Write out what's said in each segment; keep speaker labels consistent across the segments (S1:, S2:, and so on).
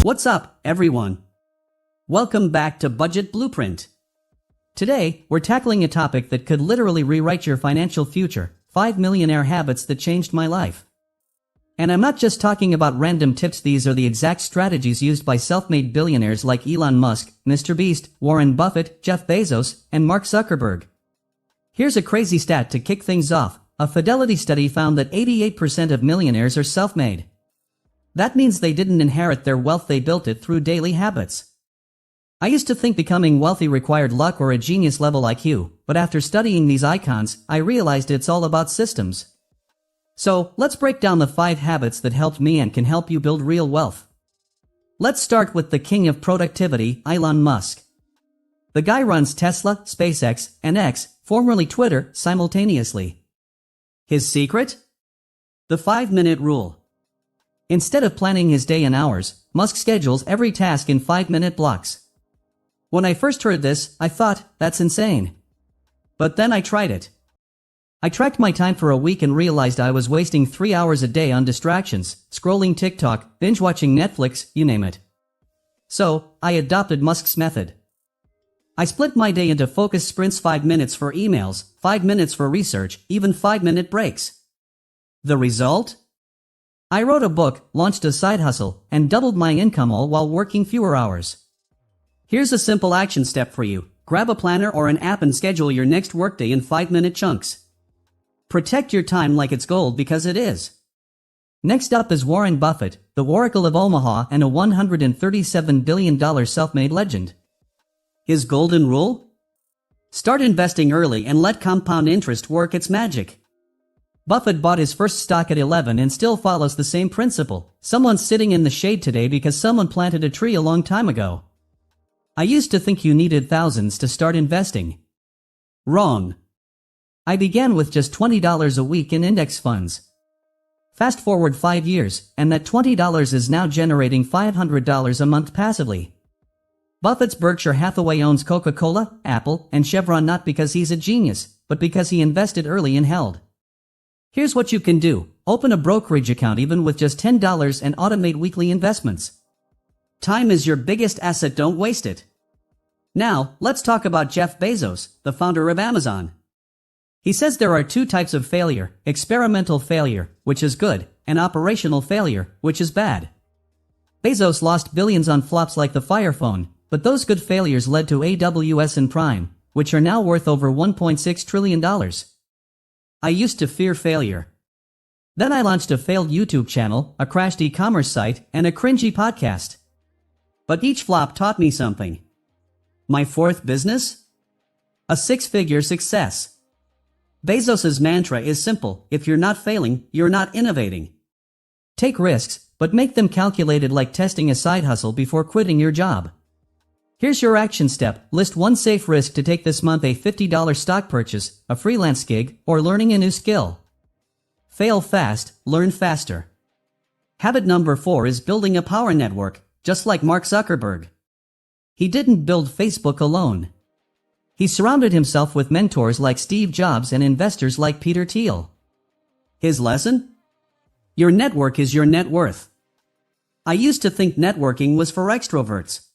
S1: What's up, everyone? Welcome back to Budget Blueprint. Today, we're tackling a topic that could literally rewrite your financial future: 5 millionaire habits that changed my life. And I'm not just talking about random tips, these are the exact strategies used by self-made billionaires like Elon Musk, Mr. Beast, Warren Buffett, Jeff Bezos, and Mark Zuckerberg. Here's a crazy stat to kick things off. A Fidelity study found that 88% of millionaires are self-made. That means they didn't inherit their wealth, they built it through daily habits. I used to think becoming wealthy required luck or a genius-level IQ, but after studying these icons, I realized it's all about systems. So, let's break down the 5 habits that helped me and can help you build real wealth. Let's start with the king of productivity, Elon Musk. The guy runs Tesla, SpaceX, and X, formerly Twitter, simultaneously. His secret? The 5-minute rule. Instead of planning his day in hours, Musk schedules every task in 5-minute blocks. When I first heard this, I thought, that's insane. But then I tried it. I tracked my time for a week and realized I was wasting 3 hours a day on distractions, scrolling TikTok, binge-watching Netflix, you name it. So, I adopted Musk's method. I split my day into focused sprints: 5 minutes for emails, 5 minutes for research, even 5-minute breaks. The result? I wrote a book, launched a side hustle, and doubled my income, all while working fewer hours. Here's a simple action step for you. Grab a planner or an app and schedule your next workday in 5-minute chunks. Protect your time like it's gold, because it is. Next up is Warren Buffett, the Oracle of Omaha and a $137 billion self-made legend. His golden rule? Start investing early and let compound interest work its magic. Buffett bought his first stock at 11 and still follows the same principle. Someone's sitting in the shade today because someone planted a tree a long time ago. I used to think you needed thousands to start investing. Wrong. I began with just $20 a week in index funds. Fast forward 5 years, and that $20 is now generating $500 a month passively. Buffett's Berkshire Hathaway owns Coca-Cola, Apple, and Chevron not because he's a genius, but because he invested early and held. Here's what you can do. Open a brokerage account even with just $10 and automate weekly investments. Time is your biggest asset, don't waste it. Now, let's talk about Jeff Bezos, the founder of Amazon. He says there are 2 types of failure: experimental failure, which is good, and operational failure, which is bad. Bezos lost billions on flops like the Fire Phone, but those good failures led to AWS and Prime, which are now worth over $1.6 trillion. I used to fear failure. Then I launched a failed YouTube channel, a crashed e-commerce site, and a cringy podcast. But each flop taught me something. My 4th business? A 6-figure success. Bezos's mantra is simple: if you're not failing, you're not innovating. Take risks, but make them calculated, like testing a side hustle before quitting your job. Here's your action step. List 1 safe risk to take this month: a $50 stock purchase, a freelance gig, or learning a new skill. Fail fast, learn faster. Habit number 4 is building a power network, just like Mark Zuckerberg. He didn't build Facebook alone. He surrounded himself with mentors like Steve Jobs and investors like Peter Thiel. His lesson? Your network is your net worth. I used to think networking was for extroverts.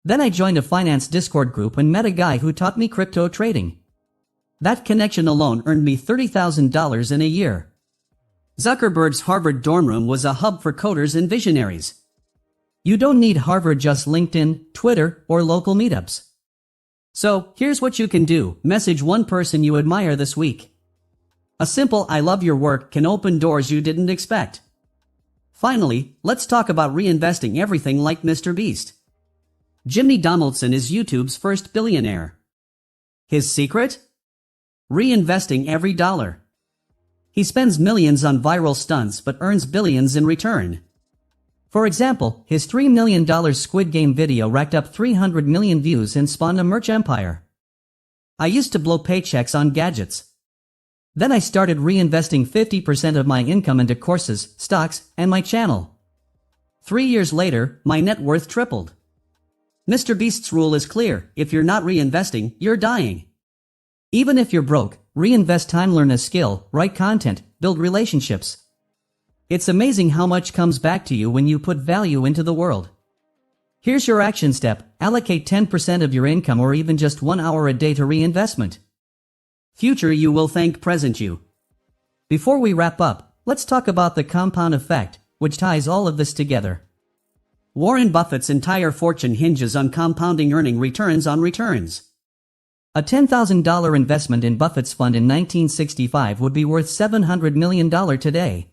S1: Then I joined a finance Discord group and met a guy who taught me crypto trading. That connection alone earned me $30,000 in a year. Zuckerberg's Harvard dorm room was a hub for coders and visionaries. You don't need Harvard, just LinkedIn, Twitter, or local meetups. So, here's what you can do. Message 1 person you admire this week. A simple "I love your work" can open doors you didn't expect. Finally, let's talk about reinvesting everything like Mr. Beast. Jimmy Donaldson is YouTube's first billionaire. His secret? Reinvesting every dollar. He spends millions on viral stunts but earns billions in return. For example, his $3 million Squid Game video racked up 300 million views and spawned a merch empire. I used to blow paychecks on gadgets. Then I started reinvesting 50% of my income into courses, stocks, and my channel. 3 years later, my net worth tripled. Mr. Beast's rule is clear: if you're not reinvesting, you're dying. Even if you're broke, reinvest time, learn a skill, write content, build relationships. It's amazing how much comes back to you when you put value into the world. Here's your action step: allocate 10% of your income or even just 1 hour a day to reinvestment. Future you will thank present you. Before we wrap up, let's talk about the compound effect, which ties all of this together. Warren Buffett's entire fortune hinges on compounding, earning returns on returns. A $10,000 investment in Buffett's fund in 1965 would be worth $700 million today.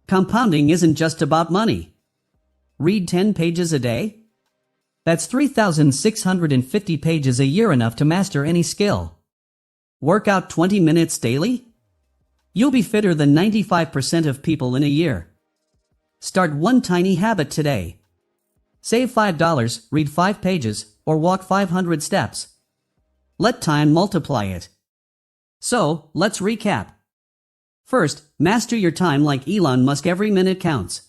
S1: Compounding isn't just about money. Read 10 pages a day? That's 3,650 pages a year, enough to master any skill. Work out 20 minutes daily? You'll be fitter than 95% of people in a year. Start one tiny habit today. Save $5, read 5 pages, or walk 500 steps. Let time multiply it. So, let's recap. First, master your time like Elon Musk. Every minute counts.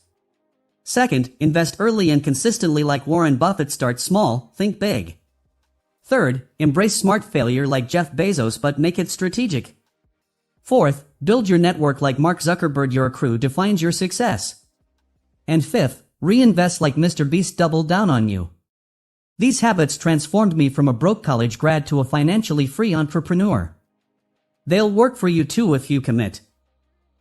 S1: Second, invest early and consistently like Warren Buffett. Start small, think big. Third, embrace smart failure like Jeff Bezos, but make it strategic. Fourth, build your network like Mark Zuckerberg. Your crew defines your success. And fifth, reinvest like Mr. Beast. Double down on you. These habits transformed me from a broke college grad to a financially free entrepreneur. They'll work for you too if you commit.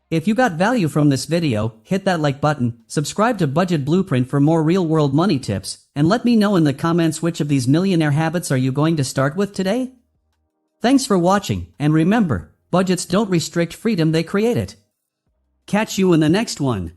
S1: If you got value from this video, hit that like button, subscribe to Budget Blueprint for more real-world money tips, and let me know in the comments which of these millionaire habits are you going to start with today? Thanks for watching, and remember, budgets don't restrict freedom, they create it. Catch you in the next one.